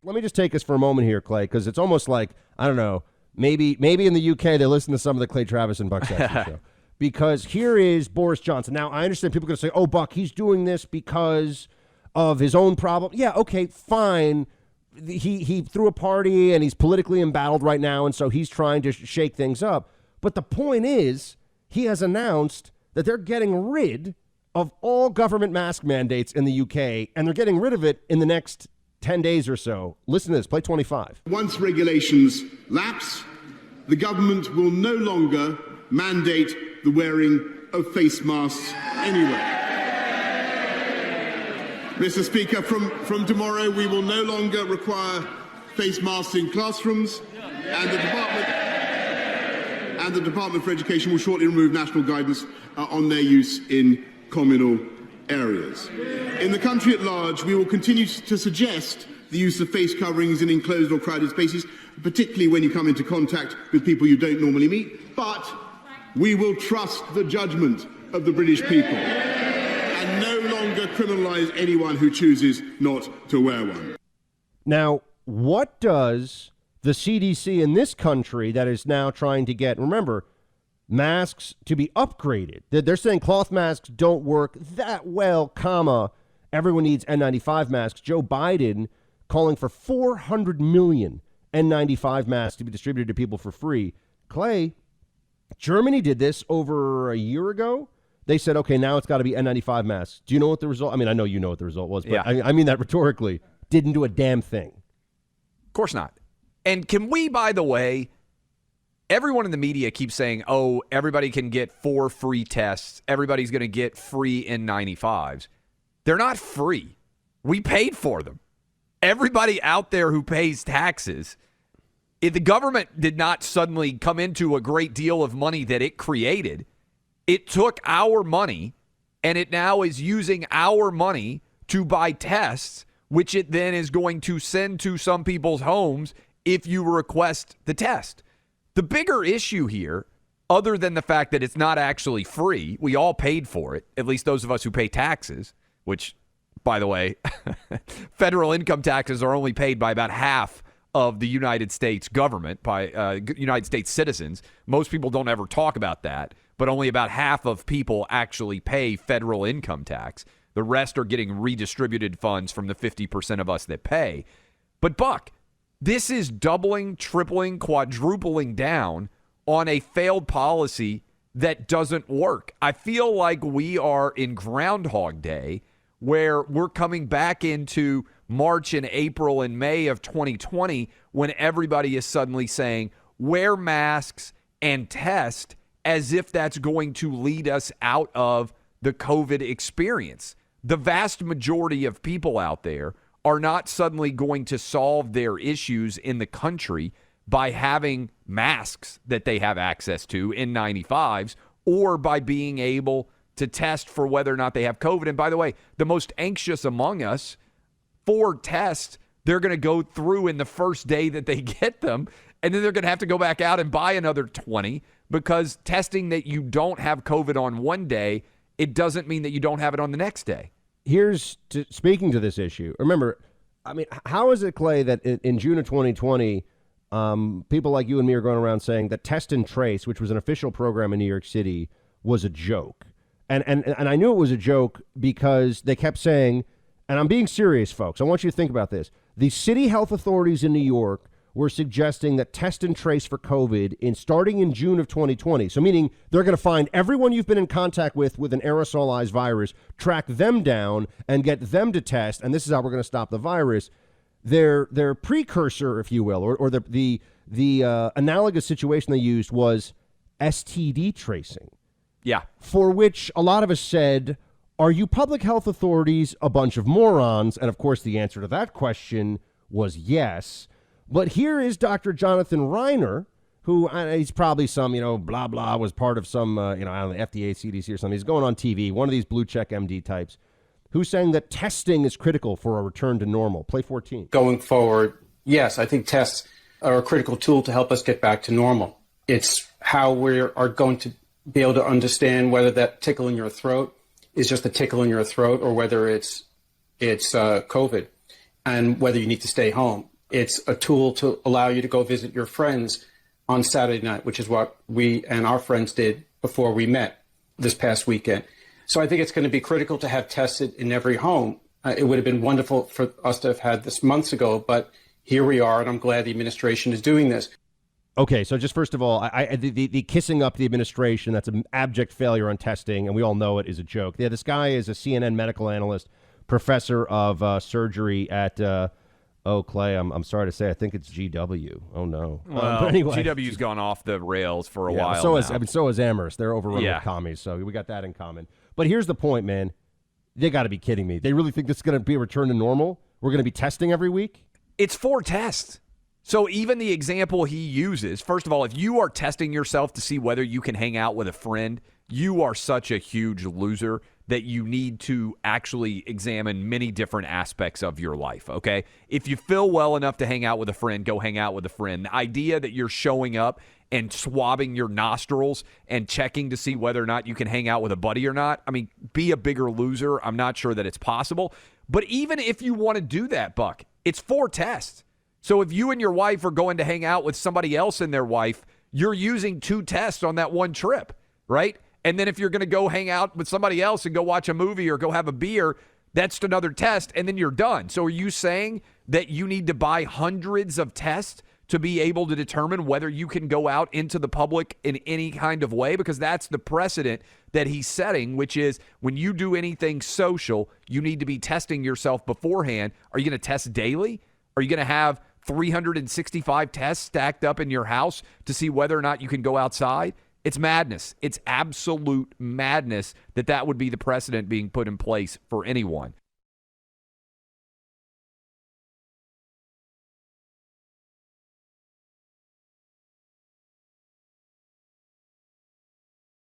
let me just take us for a moment here, Clay, because it's almost like, I don't know, maybe in the UK they listen to some of the Clay Travis and Buck Sexton show. Because here is Boris Johnson. Now, I understand people are going to say, oh, Buck, he's doing this because of his own problem. Yeah, okay, fine. He threw a party and he's politically embattled right now, and so he's trying to shake things up. But the point is, he has announced that they're getting rid of all government mask mandates in the UK, and they're getting rid of it in the next 10 days or so. Listen to this. Play 25. Once regulations lapse, the government will no longer mandate the wearing of face masks anywhere. Mr. Speaker, from tomorrow we will no longer require face masks in classrooms, and the Department for Education will shortly remove national guidance on their use in communal areas. In the country at large, we will continue to suggest the use of face coverings in enclosed or crowded spaces, particularly when you come into contact with people you don't normally meet, but we will trust the judgment of the British people and no longer criminalise anyone who chooses not to wear one. Now, what does the CDC in this country that is now trying to get, remember, masks to be upgraded? They're saying cloth masks don't work that well, everyone needs N95 masks. Joe Biden calling for 400 million N95 masks to be distributed to people for free. Clay, Germany did this over a year ago. They said, okay, now it's got to be N95 masks. Do you know what the result? I mean, I know you know what the result was, but yeah. I mean that rhetorically. Didn't do a damn thing. Of course not. And can we, by the way, everyone in the media keeps saying, oh, everybody can get 4 free tests. Everybody's going to get free N95s. They're not free. We paid for them. Everybody out there who pays taxes, if the government did not suddenly come into a great deal of money that it created, it took our money and it now is using our money to buy tests, which it then is going to send to some people's homes if you request the test. The bigger issue here, other than the fact that it's not actually free, we all paid for it, at least those of us who pay taxes, which, by the way, federal income taxes are only paid by about half of the United States government, by United States citizens. Most people don't ever talk about that, but only about half of people actually pay federal income tax. The rest are getting redistributed funds from the 50% of us that pay. But Buck, this is doubling, tripling, quadrupling down on a failed policy that doesn't work. I feel like we are in Groundhog Day, where we're coming back into March and April and May of 2020 when everybody is suddenly saying, wear masks and test, as if that's going to lead us out of the COVID experience. The vast majority of people out there are not suddenly going to solve their issues in the country by having masks that they have access to in N95s or by being able to test for whether or not they have COVID. And by the way, the most anxious among us for tests, they're going to go through in the first day that they get them, and then they're going to have to go back out and buy another 20 because testing that you don't have COVID on one day, it doesn't mean that you don't have it on the next day. Here's speaking to this issue. Remember, I mean, how is it, Clay, that in June of 2020, people like you and me are going around saying that Test and Trace, which was an official program in New York City, was a joke? And I knew it was a joke because they kept saying, and I'm being serious, folks, I want you to think about this. The city health authorities in New York were suggesting that Test and Trace for COVID starting in June of 2020. So meaning they're going to find everyone you've been in contact with an aerosolized virus, track them down and get them to test. And this is how we're going to stop the virus. Their precursor, if you will, or the analogous situation they used was STD tracing. Yeah. For which a lot of us said, are you public health authorities a bunch of morons? And of course, the answer to that question was yes. But here is Dr. Jonathan Reiner, who he's probably some, blah, blah, was part of some, I don't know, FDA, CDC or something. He's going on TV, one of these blue check MD types, who's saying that testing is critical for a return to normal. Play 14. Going forward, yes, I think tests are a critical tool to help us get back to normal. It's how we are going to be able to understand whether that tickle in your throat is just a tickle in your throat or whether it's COVID and whether you need to stay home. It's a tool to allow you to go visit your friends on Saturday night, which is what we and our friends did before we met this past weekend. So I think it's going to be critical to have tested in every home. It would have been wonderful for us to have had this months ago, but here we are, and I'm glad the administration is doing this. Okay, so just first of all, the kissing up the administration, that's an abject failure on testing, and we all know it is a joke. Yeah, this guy is a CNN medical analyst, professor of surgery at, Clay, I'm sorry to say, I think it's GW. Oh, no. Well, but anyway, GW's gone off the rails for a while so now. so is Amherst. They're overrun with commies, so we got that in common. But here's the point, man. They got to be kidding me. They really think this is going to be a return to normal? We're going to be testing every week? It's 4 tests. So even the example he uses, first of all, if you are testing yourself to see whether you can hang out with a friend, you are such a huge loser that you need to actually examine many different aspects of your life, okay? If you feel well enough to hang out with a friend, go hang out with a friend. The idea that you're showing up and swabbing your nostrils and checking to see whether or not you can hang out with a buddy or not, I mean, be a bigger loser. I'm not sure that it's possible. But even if you want to do that, Buck, it's 4 tests. So if you and your wife are going to hang out with somebody else and their wife, you're using 2 tests on that one trip, right? And then if you're going to go hang out with somebody else and go watch a movie or go have a beer, that's another test, and then you're done. So are you saying that you need to buy hundreds of tests to be able to determine whether you can go out into the public in any kind of way? Because that's the precedent that he's setting, which is when you do anything social, you need to be testing yourself beforehand. Are you going to test daily? Are you going to have 365 tests stacked up in your house to see whether or not you can go outside? It's madness. It's absolute madness that would be the precedent being put in place for anyone.